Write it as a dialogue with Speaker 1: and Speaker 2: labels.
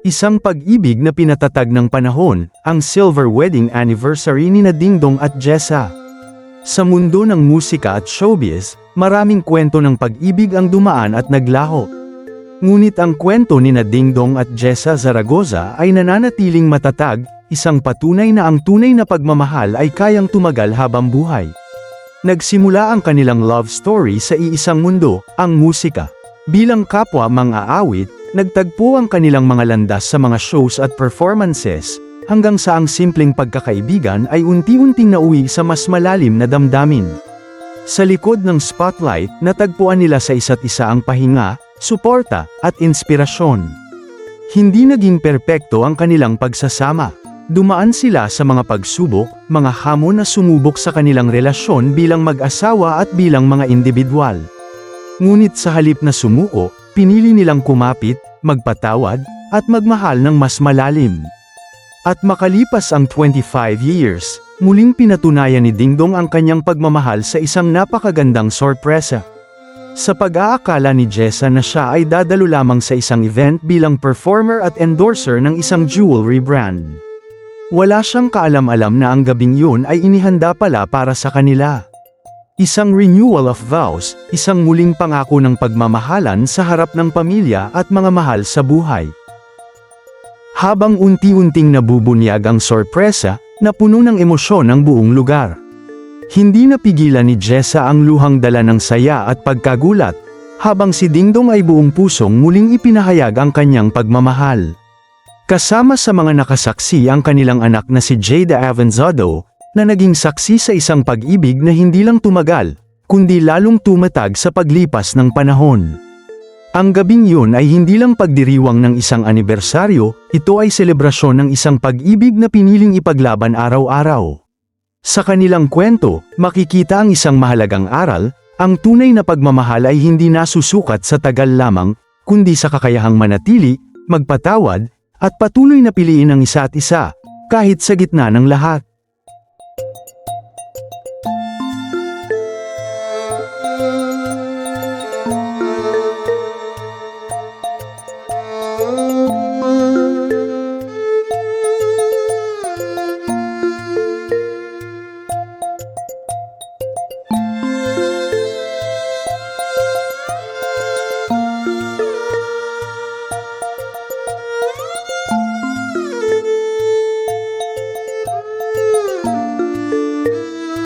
Speaker 1: Isang pag-ibig na pinatatag ng panahon, ang silver wedding anniversary ni Dingdong at Jessa. Sa mundo ng musika at showbiz, maraming kwento ng pag-ibig ang dumaan at naglaho. Ngunit ang kwento ni Dingdong at Jessa Zaragoza ay nananatiling matatag, isang patunay na ang tunay na pagmamahal ay kayang tumagal habang buhay. Nagsimula ang kanilang love story sa iisang mundo, ang musika. Bilang kapwa mang-aawit, nagtagpo ang kanilang mga landas sa mga shows at performances, hanggang sa ang simpleng pagkakaibigan ay unti-unting nauwi sa mas malalim na damdamin. Sa likod ng spotlight, natagpuan nila sa isa't isa ang pahinga, suporta, at inspirasyon. Hindi naging perpekto ang kanilang pagsasama. Dumaan sila sa mga pagsubok, mga hamon na sumubok sa kanilang relasyon bilang mag-asawa at bilang mga individual. Ngunit sa halip na sumuko, pinili nilang kumapit, magpatawad, at magmahal ng mas malalim. At makalipas ang 25 years, muling pinatunayan ni Dingdong ang kanyang pagmamahal sa isang napakagandang sorpresa. Sa pag-aakala ni Jessa na siya ay dadalo lamang sa isang event bilang performer at endorser ng isang jewelry brand. Wala siyang kaalam-alam na ang gabing yun ay inihanda pala para sa kanila. Isang renewal of vows, isang muling pangako ng pagmamahalan sa harap ng pamilya at mga mahal sa buhay. Habang unti-unting nabubunyag ang sorpresa, napuno ng emosyon ang buong lugar. Hindi napigilan ni Jessa ang luhang dala ng saya at pagkagulat, habang si Dingdong ay buong pusong muling ipinahayag ang kanyang pagmamahal. Kasama sa mga nakasaksi ang kanilang anak na si Jada Avanzado, na naging saksi sa isang pag-ibig na hindi lang tumagal, kundi lalong tumatag sa paglipas ng panahon. Ang gabing yun ay hindi lang pagdiriwang ng isang anibersaryo, ito ay selebrasyon ng isang pag-ibig na piniling ipaglaban araw-araw. Sa kanilang kwento, makikita ang isang mahalagang aral, ang tunay na pagmamahal ay hindi nasusukat sa tagal lamang, kundi sa kakayahang manatili, magpatawad, at patuloy na piliin ang isa't isa, kahit sa gitna ng lahat.